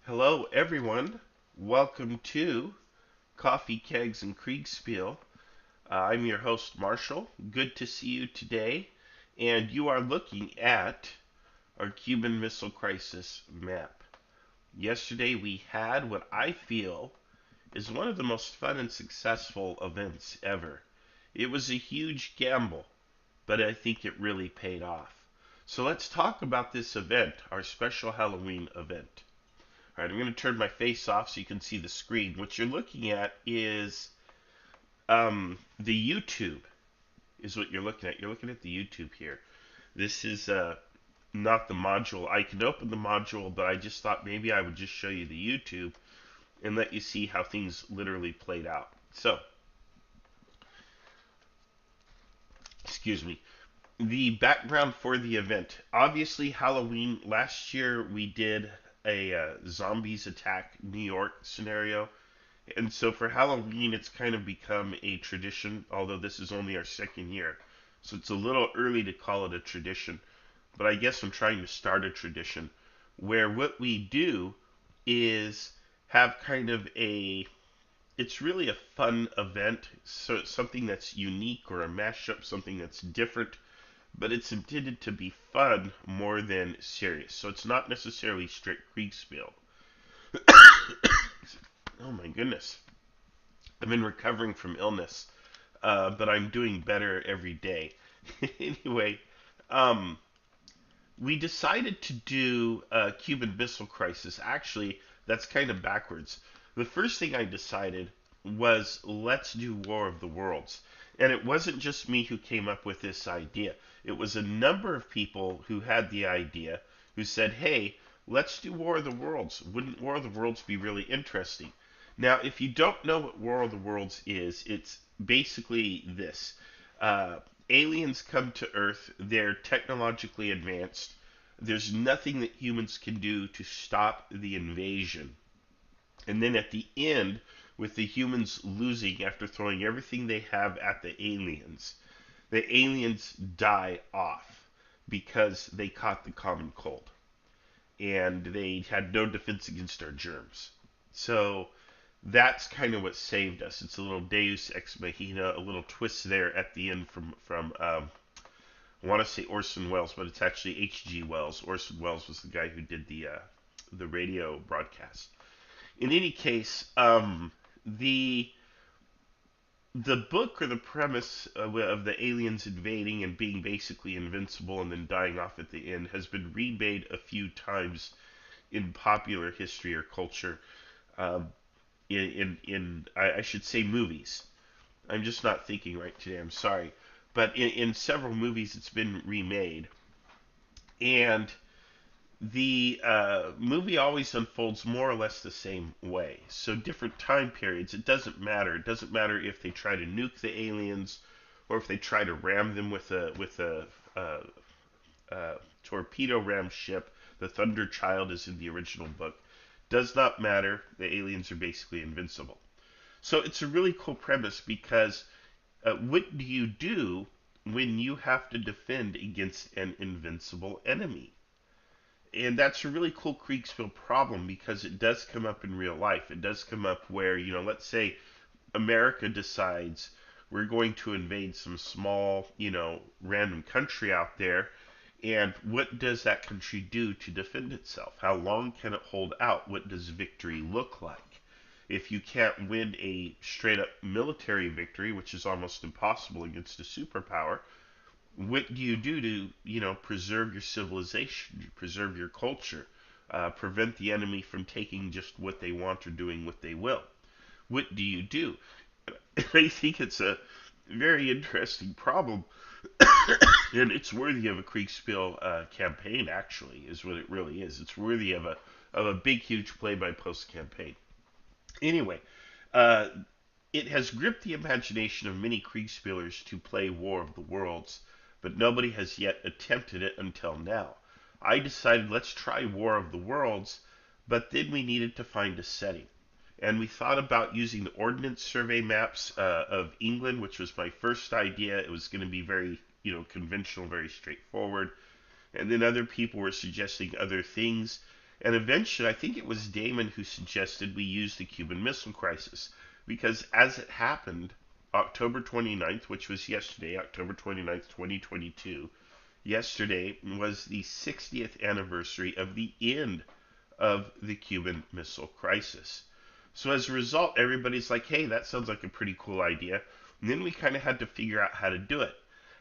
Hello, everyone. Welcome to Coffee, Kegs, and Kriegsspiel. I'm your host, Marshall. Good to see you today. And you are looking at our Cuban Missile Crisis map. Yesterday, we had what I feel is one of the most fun and successful events ever. It was a huge gamble, but I think it really paid off. So let's talk about this event, our special Halloween event. All right, I'm going to turn my face off so you can see the screen. What you're looking at is the YouTube is what you're looking at. You're looking at the YouTube here. This is not the module. I can open the module, but I just thought maybe I would just show you the YouTube and let you see how things literally played out. So, excuse me. The background for the event. Obviously, Halloween. Last year we did a zombies attack New York scenario. And so for Halloween, it's kind of become a tradition, although this is only our second year. So it's a little early to call it a tradition, but I guess I'm trying to start a tradition where what we do is have kind of it's really a fun event, so it's something that's unique or a mashup, something that's different, but it's intended to be fun more than serious. So it's not necessarily strict Kriegsspiel. Oh my goodness. I've been recovering from illness, but I'm doing better every day. Anyway, um, we decided to do a Cuban Missile Crisis. Actually, that's kind of backwards. The first thing I decided was let's do War of the Worlds. And it wasn't just me who came up with this idea. It was a number of people who had the idea who said, hey, let's do War of the Worlds. Wouldn't War of the Worlds be really interesting? Now, if you don't know what War of the Worlds is, it's basically this. Uh, Aliens come to Earth, they're technologically advanced. There's nothing that humans can do to stop the invasion. And then at the end, with the humans losing after throwing everything they have at the aliens die off because they caught the common cold. And they had no defense against our germs. So that's kind of what saved us. It's a little Deus ex machina, a little twist there at the end from I want to say Orson Welles, but it's actually H.G. Wells. Orson Welles was the guy who did the radio broadcast. In any case, the book or the premise of the aliens invading and being basically invincible and then dying off at the end has been remade a few times in popular history or culture. Um, I should say movies. I'm just not thinking right today. I'm sorry, but in several movies it's been remade, and the movie always unfolds more or less the same way. So different time periods, it doesn't matter. It doesn't matter if they try to nuke the aliens or if they try to ram them with a torpedo ram ship. The Thunder Child is in the original book. Does not matter. The aliens are basically invincible. So it's a really cool premise because what do you do when you have to defend against an invincible enemy? And that's a really cool Kriegsspiel problem because it does come up in real life. It does come up where, let's say America decides we're going to invade some small, random country out there. And what does that country do to defend itself? How long can it hold out? What does victory look like? If you can't win a straight up military victory, which is almost impossible against a superpower, what do you do to preserve your civilization, preserve your culture, prevent the enemy from taking just what they want or doing what they will? What do you do? I think it's a very interesting problem, and it's worthy of a Kriegspiel campaign. Actually, is what it really is. It's worthy of a big, huge play-by-post campaign. Anyway, uh, it has gripped the imagination of many Kriegspielers to play War of the Worlds, but nobody has yet attempted it until now. I decided let's try War of the Worlds, but then we needed to find a setting. And we thought about using the Ordnance Survey maps of England, which was my first idea. It was going to be very, conventional, very straightforward. And then other people were suggesting other things. And eventually, I think it was Damon who suggested we use the Cuban Missile Crisis. Because as it happened, October 29th, which was yesterday, October 29th, 2022, yesterday was the 60th anniversary of the end of the Cuban Missile Crisis. So as a result, everybody's like, hey, that sounds like a pretty cool idea. And then we kind of had to figure out how to do it.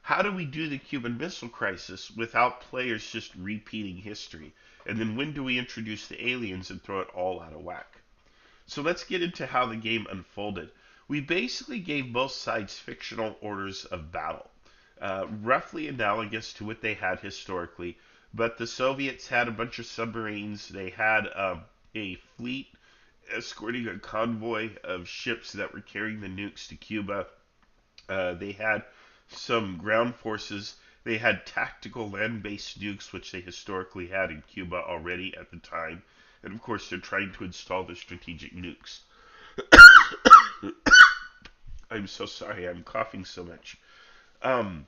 How do we do the Cuban Missile Crisis without players just repeating history? And then when do we introduce the aliens and throw it all out of whack? So let's get into how the game unfolded. We basically gave both sides fictional orders of battle, roughly analogous to what they had historically. But the Soviets had a bunch of submarines. They had a fleet escorting a convoy of ships that were carrying the nukes to Cuba. They had some ground forces. They had tactical land-based nukes, which they historically had in Cuba already at the time. And of course, they're trying to install the strategic nukes. I'm so sorry, I'm coughing so much. Um,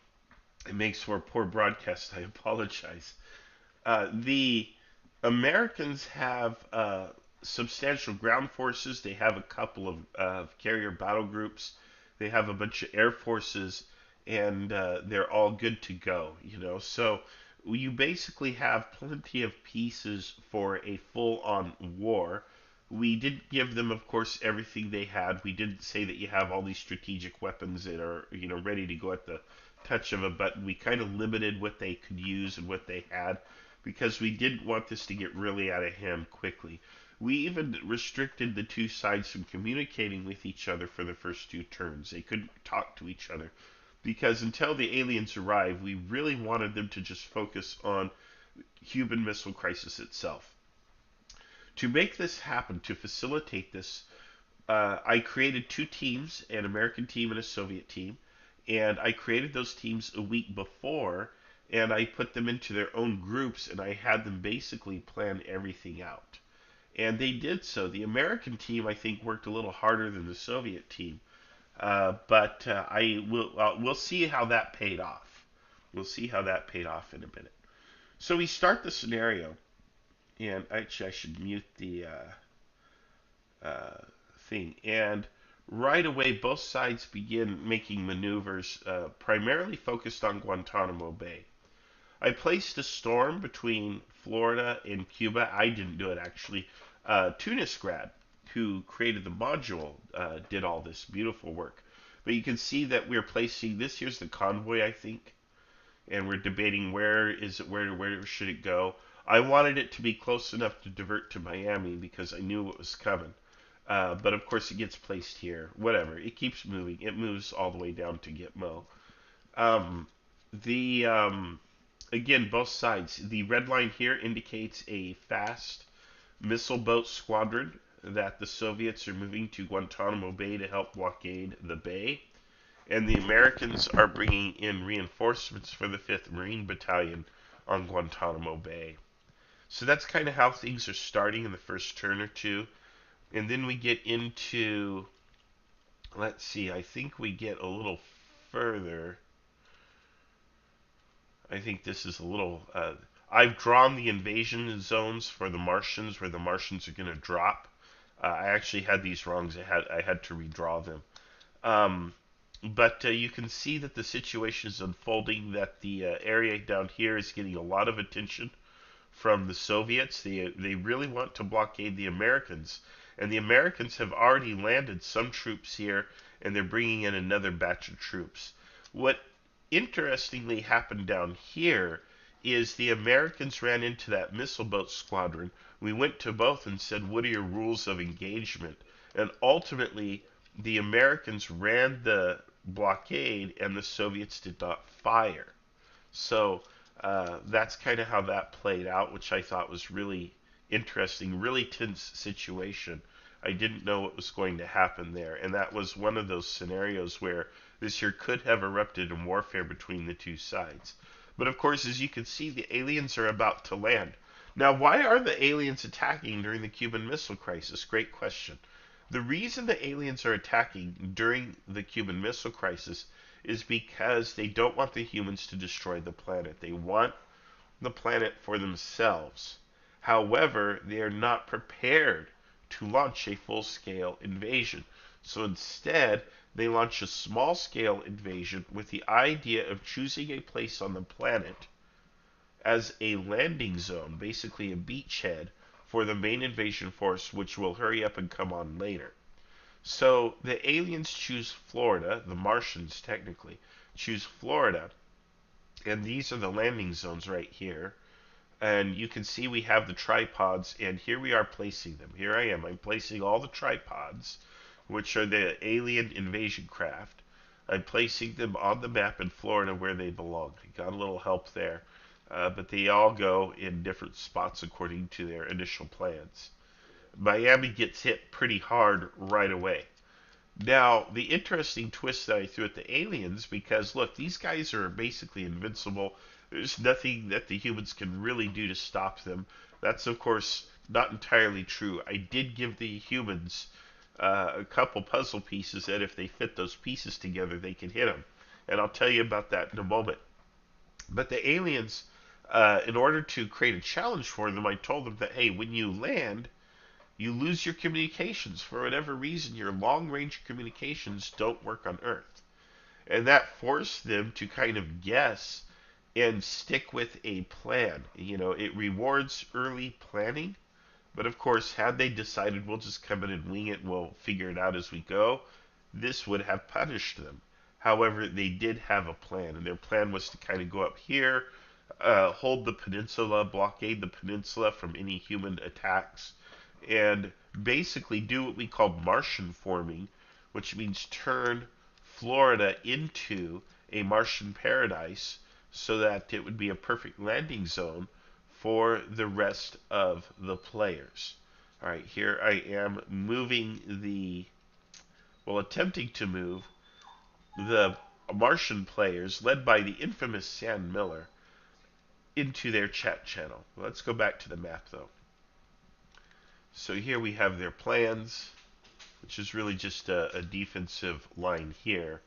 it makes for a poor broadcast. I apologize. The Americans have substantial ground forces. They have a couple of carrier battle groups. They have a bunch of air forces, and they're all good to go. So you basically have plenty of pieces for a full-on war. We didn't give them, of course, everything they had. We didn't say that you have all these strategic weapons that are, ready to go at the touch of a button. We kind of limited what they could use and what they had because we didn't want this to get really out of hand quickly. We even restricted the two sides from communicating with each other for the first two turns. They couldn't talk to each other because until the aliens arrived, we really wanted them to just focus on Cuban Missile Crisis itself. To make this happen, to facilitate this, I created two teams, an American team and a Soviet team, and I created those teams a week before, and I put them into their own groups, and I had them basically plan everything out. And they did so. The American team, I think, worked a little harder than the Soviet team, but we'll see how that paid off. We'll see how that paid off in a minute. So we start the scenario, and actually I should mute the thing. And right away, both sides begin making maneuvers primarily focused on Guantanamo Bay. I placed a storm between Florida and Cuba. I didn't do it actually. Tunis grad, who created the module, did all this beautiful work. But you can see that we're placing this. Here's the convoy, I think, and we're debating where is it, where should it go. I wanted it to be close enough to divert to Miami because I knew what was coming. But of course, it gets placed here. Whatever. It keeps moving. It moves all the way down to Gitmo. The Again, both sides. The red line here indicates a fast missile boat squadron that the Soviets are moving to Guantanamo Bay to help blockade the bay. And the Americans are bringing in reinforcements for the 5th Marine Battalion on Guantanamo Bay. So that's kind of how things are starting in the first turn or two. And then we get into, let's see, I think we get a little further. I think this is a little, I've drawn the invasion zones for the Martians, where the Martians are going to drop. I actually had these wrongs. I had to redraw them. But you can see that the situation is unfolding, that the area down here is getting a lot of attention from the Soviets. They really want to blockade the Americans. And the Americans have already landed some troops here, and they're bringing in another batch of troops. What interestingly happened down here is the Americans ran into that missile boat squadron. We went to both and said, what are your rules of engagement? And ultimately, the Americans ran the blockade, and the Soviets did not fire. So that's kind of how that played out, which I thought was really interesting, really tense situation. I didn't know what was going to happen there, and that was one of those scenarios where this year could have erupted in warfare between the two sides. But of course, as you can see, the aliens are about to land. Now, why are the aliens attacking during the Cuban Missile Crisis? Great question. The reason the aliens are attacking during the Cuban Missile Crisis is because they don't want the humans to destroy the planet. They want the planet for themselves. However, they are not prepared to launch a full-scale invasion. So instead, they launch a small-scale invasion with the idea of choosing a place on the planet as a landing zone, basically a beachhead, for the main invasion force, which will hurry up and come on later. So the aliens choose Florida, the Martians technically choose Florida, and these are the landing zones right here. And you can see we have the tripods, and here we are placing them. Here I am. I'm placing all the tripods, which are the alien invasion craft. I'm placing them on the map in Florida where they belong. Got a little help there. But they all go in different spots according to their initial plans. Miami gets hit pretty hard right away. Now, the interesting twist that I threw at the aliens, because look, these guys are basically invincible. There's nothing that the humans can really do to stop them. That's, of course, not entirely true. I did give the humans a couple puzzle pieces that if they fit those pieces together, they can hit them. And I'll tell you about that in a moment. But the aliens, in order to create a challenge for them, I told them that, hey, when you land, you lose your communications. For whatever reason, your long range communications don't work on Earth. And that forced them to kind of guess and stick with a plan. You know, it rewards early planning. But of course, had they decided we'll just come in and wing it and we'll figure it out as we go, this would have punished them. However, they did have a plan, and their plan was to kind of go up here, hold the peninsula, blockade the peninsula from any human attacks, and basically do what we call Martian forming, which means turn Florida into a Martian paradise so that it would be a perfect landing zone for the rest of the players. All right, here I am moving attempting to move the Martian players, led by the infamous Sam Miller, into their chat channel. Let's go back to the map, though. So here we have their plans, which is really just a defensive line here.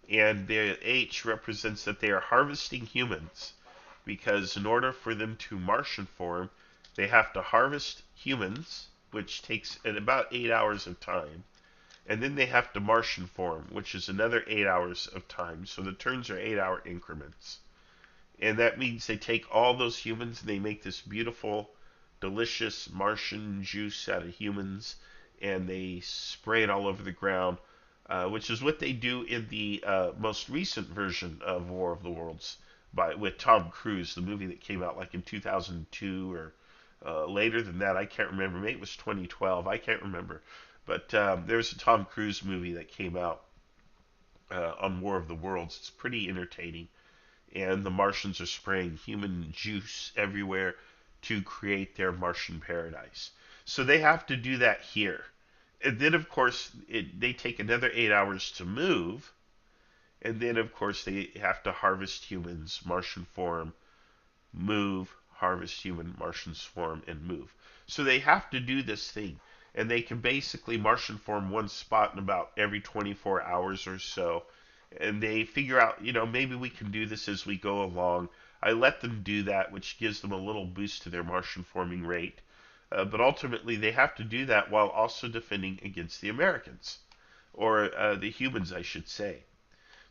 And the H represents that they are harvesting humans, because in order for them to Martian form, they have to harvest humans, which takes about 8 hours of time. And then they have to Martian form, which is another 8 hours of time. So the turns are 8-hour increments. And that means they take all those humans and they make this beautiful, delicious Martian juice out of humans, and they spray it all over the ground, which is what they do in the most recent version of War of the Worlds with Tom Cruise, the movie that came out like in 2002 or later than that. I can't remember. Maybe it was 2012. I can't remember. But there's a Tom Cruise movie that came out on War of the Worlds. It's pretty entertaining. And the Martians are spraying human juice everywhere to create their Martian paradise. So they have to do that here. And then, of course, they take another 8 hours to move. And then, of course, they have to harvest humans, Martian form, move, harvest human, Martian swarm, and move. So they have to do this thing. And they can basically Martian form one spot in about every 24 hours or so. And they figure out, maybe we can do this as we go along. I let them do that, which gives them a little boost to their Martian forming rate. But ultimately, they have to do that while also defending against the Americans, or the humans, I should say.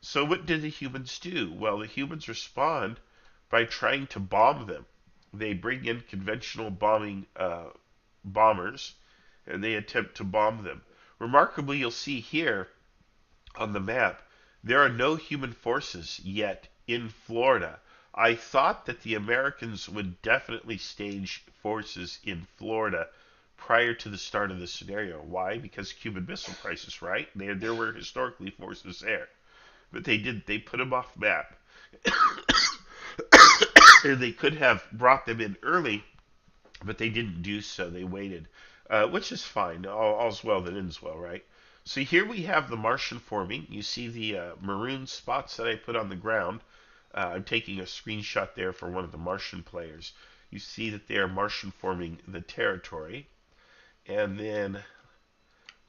So what do the humans do? Well, the humans respond by trying to bomb them. They bring in conventional bombers, and they attempt to bomb them. Remarkably, you'll see here on the map, there are no human forces yet in Florida. I thought that the Americans would definitely stage forces in Florida prior to the start of the scenario. Why? Because Cuban Missile Crisis, right? There were historically forces there. But they did. They put them off map. And they could have brought them in early, but they didn't do so. They waited, which is fine. All's well that ends well, right? So here we have the Martian forming. You see the maroon spots that I put on the ground. I'm taking a screenshot there for one of the Martian players. You see that they are Martian forming the territory. And then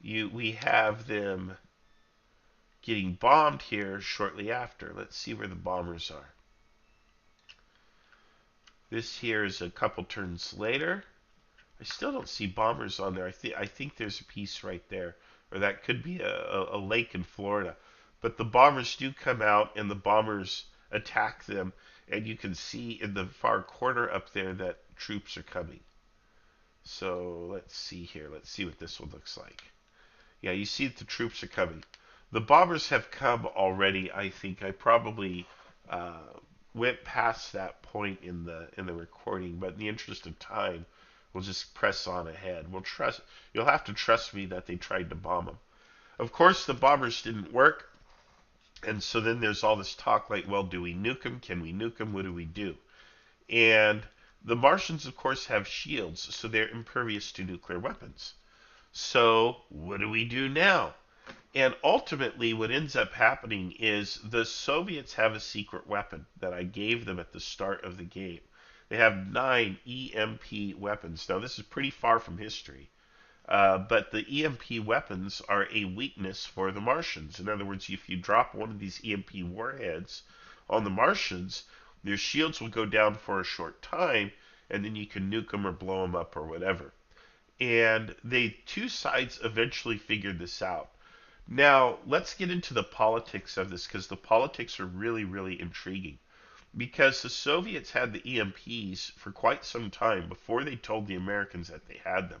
we have them getting bombed here shortly after. Let's see where the bombers are. This here is a couple turns later. I still don't see bombers on there. I think there's a piece right there, or that could be a lake in Florida. But the bombers do come out, and the bombers attack them, and you can see in the far corner up there that troops are coming. So let's see here. Let's see what this one looks like. Yeah, you see that the troops are coming. The bombers have come already. I think I probably uh, went past that point in the recording, but in the interest of time, we'll just press on ahead. We'll trust. You'll have to trust me that they tried to bomb them. Of course, the bombers didn't work, and so then there's all this talk like, well, do we nuke them? Can we nuke them? What do we do? And the Martians, of course, have shields, so they're impervious to nuclear weapons. So what do we do now? And ultimately, what ends up happening is the Soviets have a secret weapon that I gave them at the start of the game. They have 9 EMP weapons. Now, this is pretty far from history, but the EMP weapons are a weakness for the Martians. In other words, if you drop one of these EMP warheads on the Martians, their shields will go down for a short time, and then you can nuke them or blow them up or whatever. And the two sides eventually figured this out. Now, let's get into the politics of this because the politics are really, really intriguing. Because the Soviets had the EMPs for quite some time before they told the Americans that they had them.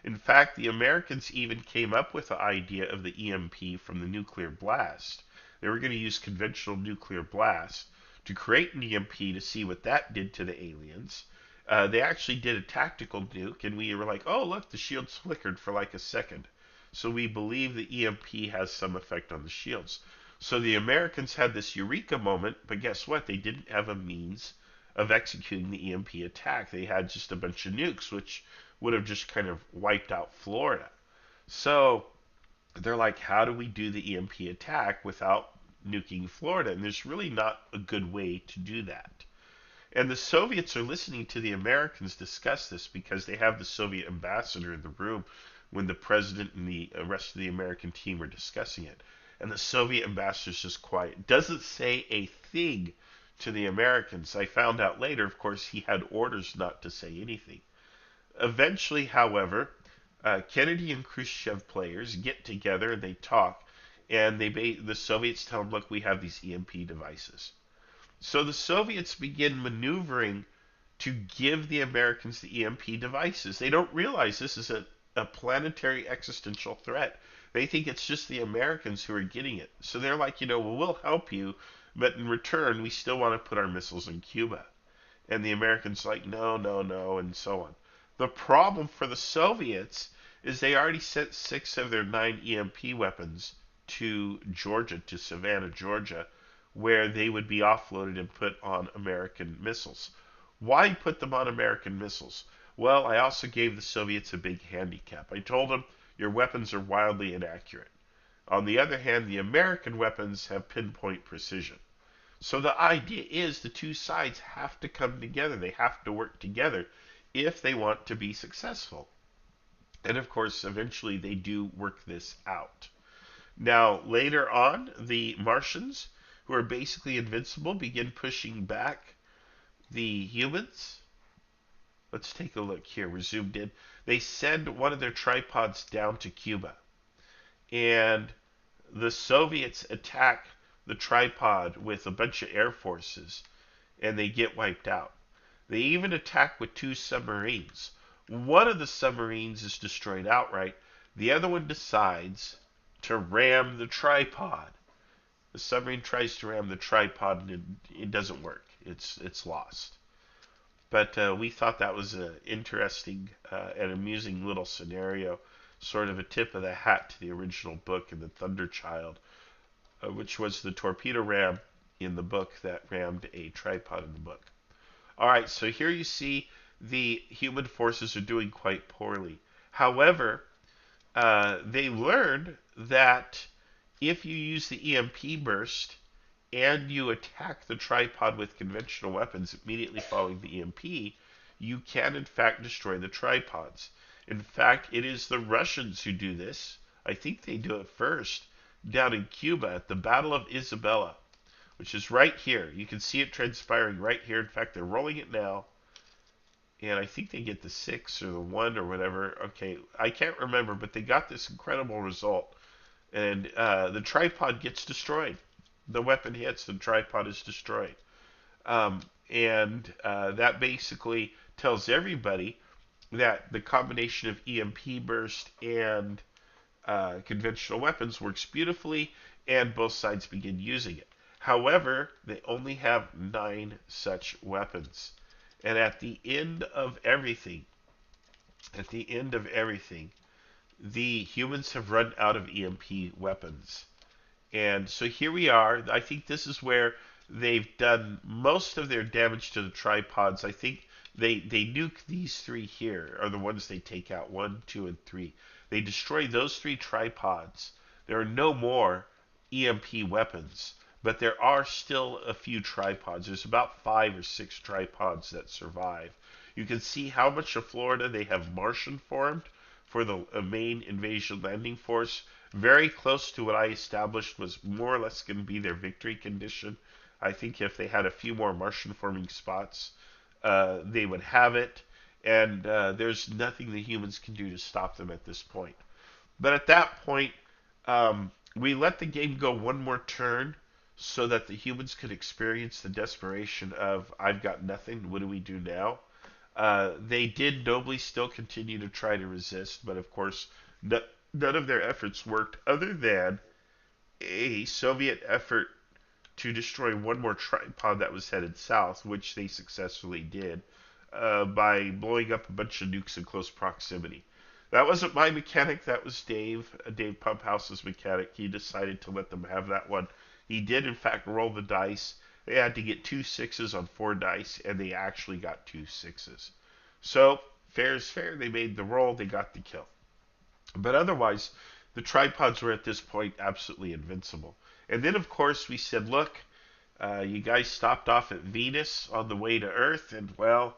In fact, the Americans even came up with the idea of the EMP from the nuclear blast. They were going to use conventional nuclear blast to create an EMP to see what that did to the aliens. They actually did a tactical nuke, and we were like, oh, look, the shields flickered for like a second. So we believe the EMP has some effect on the shields. So the Americans had this eureka moment, but guess what? They didn't have a means of executing the EMP attack. They had just a bunch of nukes, which would have just kind of wiped out Florida. So they're like, how do we do the EMP attack without nuking Florida? And there's really not a good way to do that. And the Soviets are listening to the Americans discuss this because they have the Soviet ambassador in the room when the president and the rest of the American team were discussing it. And the Soviet ambassador's just quiet. Doesn't say a thing to the Americans. I found out later, of course, he had orders not to say anything. Eventually, however, Kennedy and Khrushchev players get together and they talk. And the Soviets tell them, look, we have these EMP devices. So the Soviets begin maneuvering to give the Americans the EMP devices. They don't realize this is a planetary existential threat. They think it's just the Americans who are getting it. So they're like, well, we'll help you, but in return, we still want to put our missiles in Cuba. And the Americans like, no, no, no, and so on. The problem for the Soviets is they already sent 6 of their 9 EMP weapons to Georgia, to Savannah, Georgia, where they would be offloaded and put on American missiles. Why put them on American missiles? Well, I also gave the Soviets a big handicap. I told them, your weapons are wildly inaccurate. On the other hand, the American weapons have pinpoint precision. So the idea is the two sides have to come together. They have to work together if they want to be successful. And of course, eventually they do work this out. Now, later on, the Martians, who are basically invincible, begin pushing back the humans. Let's take a look here. We're zoomed in. They send one of their tripods down to Cuba. And the Soviets attack the tripod with a bunch of air forces. And they get wiped out. They even attack with 2 submarines. One of the submarines is destroyed outright. The other one decides to ram the tripod. The submarine tries to ram the tripod and it doesn't work. It's lost. But we thought that was an interesting and amusing little scenario, sort of a tip of the hat to the original book in the Thunder Child, which was the torpedo ram in the book that rammed a tripod in the book. All right, so here you see the human forces are doing quite poorly. However, they learned that if you use the EMP burst and you attack the tripod with conventional weapons immediately following the EMP, you can in fact destroy the tripods. In fact, it is the Russians who do this. I think they do it first down in Cuba at the Battle of Isabella, which is right here. You can see it transpiring right here. In fact, they're rolling it now. and I think they get the 6 or the 1 or whatever. Okay, I can't remember, but they got this incredible result, and the tripod gets destroyed. The weapon hits, the tripod is destroyed. Um, and that basically tells everybody that the combination of EMP burst and conventional weapons works beautifully, and both sides begin using it. However, they only have 9 such weapons. And at the end of everything, the humans have run out of EMP weapons. And so here we are. I think this is where they've done most of their damage to the tripods. I think they nuke these 3 here, are the ones they take out, 1, 2, and 3. They destroy those 3 tripods. There are no more EMP weapons, but there are still a few tripods. There's about 5 or 6 tripods that survive. You can see how much of Florida they have Martian formed for the main invasion landing force, very close to what I established was more or less going to be their victory condition. I think if they had a few more Martian forming spots, they would have it, and there's nothing the humans can do to stop them at this point. But at that point, we let the game go one more turn so that the humans could experience the desperation of, I've got nothing, what do we do now? They did nobly still continue to try to resist, but of course, none of their efforts worked other than a Soviet effort to destroy one more tripod that was headed south, which they successfully did by blowing up a bunch of nukes in close proximity. That wasn't my mechanic, that was Dave Pumphouse's mechanic. He decided to let them have that one. He did, in fact, roll the dice. They had to get 2 6s on 4 dice, and they actually got 2 6s. So, fair is fair. They made the roll, they got the kill. But otherwise, the tripods were at this point absolutely invincible. And then, of course, we said, look, you guys stopped off at Venus on the way to Earth, and well,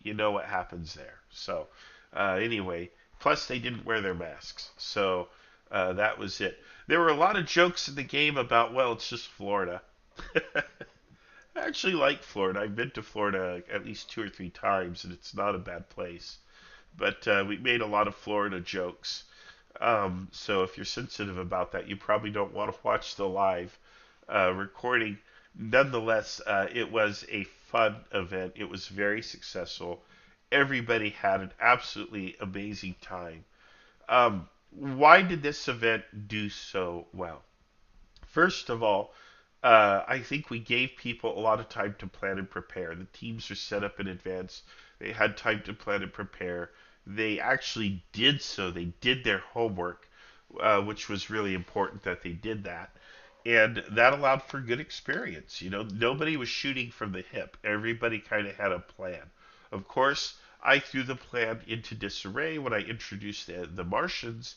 you know what happens there. So, anyway, plus they didn't wear their masks. So, that was it. There were a lot of jokes in the game about, well, it's just Florida. I actually like Florida. I've been to Florida at least 2 or 3 times, and it's not a bad place. But we made a lot of Florida jokes. So if you're sensitive about that, you probably don't want to watch the live recording. Nonetheless, it was a fun event. It was very successful. Everybody had an absolutely amazing time. Why did this event do so well? First of all, I think we gave people a lot of time to plan and prepare. The teams are set up in advance. They had time to plan and prepare. They actually did so. They did their homework, which was really important that they did that. And that allowed for good experience. You know, nobody was shooting from the hip. Everybody kind of had a plan. Of course, I threw the plan into disarray when I introduced the Martians,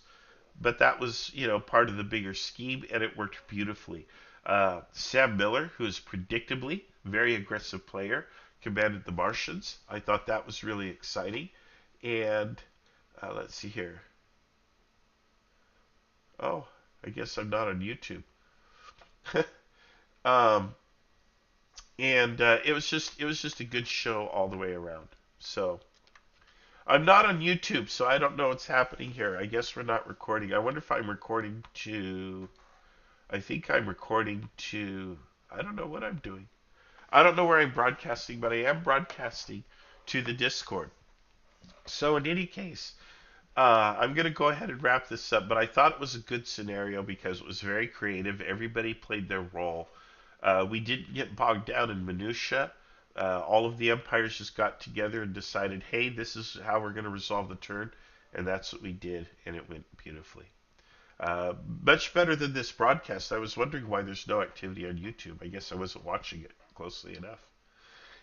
but that was, you know, part of the bigger scheme, and it worked beautifully. Sam Miller, who is predictably a very aggressive player, commanded the Martians. I thought that was really exciting. And let's see here. Oh, I guess I'm not on YouTube. um, and it was just a good show all the way around. So I'm not on YouTube, so I don't know what's happening here. I guess we're not recording. I wonder if I'm recording to. I think I'm recording to. I don't know what I'm doing. I don't know where I'm broadcasting, but I am broadcasting to the Discord. So in any case, I'm going to go ahead and wrap this up, but I thought it was a good scenario because it was very creative. Everybody played their role. We didn't get bogged down in minutia. All of the empires just got together and decided, hey, this is how we're going to resolve the turn, and that's what we did, and it went beautifully. Much better than this broadcast. I was wondering why there's no activity on YouTube. I guess I wasn't watching it closely enough.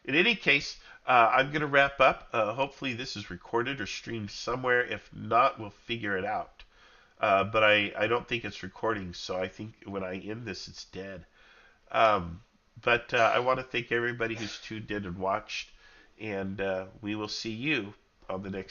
In any case, I'm going to wrap up. Hopefully, this is recorded or streamed somewhere. If not, we'll figure it out. But I don't think it's recording, so I think when I end this, it's dead. Um, but I want to thank everybody who's tuned in and watched, and we will see you on the next